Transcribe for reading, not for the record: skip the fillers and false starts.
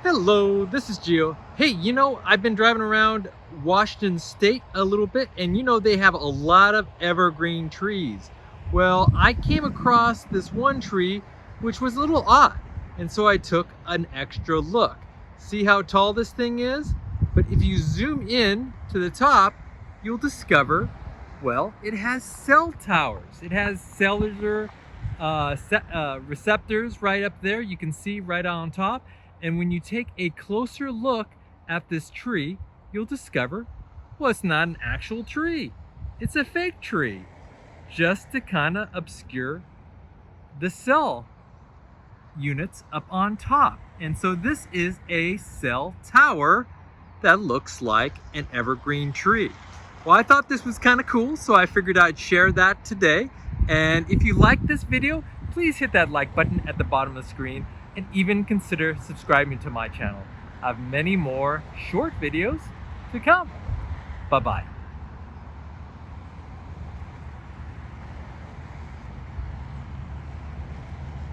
Hello, this is Gio. Hey, I've been driving around Washington State a little bit, and they have a lot of evergreen trees. Well, I came across this one tree which was a little odd, and so I took an extra look. See how tall this thing is? But if you zoom in to the top, you'll discover, well, it has cell towers. It has cellular receptors right up there. You can see right on top. And when you take a closer look at this tree, you'll discover, well, it's not an actual tree. It's a fake tree, just to kind of obscure the cell units up on top. And so this is a cell tower that looks like an evergreen tree. Well, I thought this was kind of cool, so I figured I'd share that today. And if you like this video, please hit that like button at the bottom of the screen and even consider subscribing to my channel. I have many more short videos to come. Bye-bye.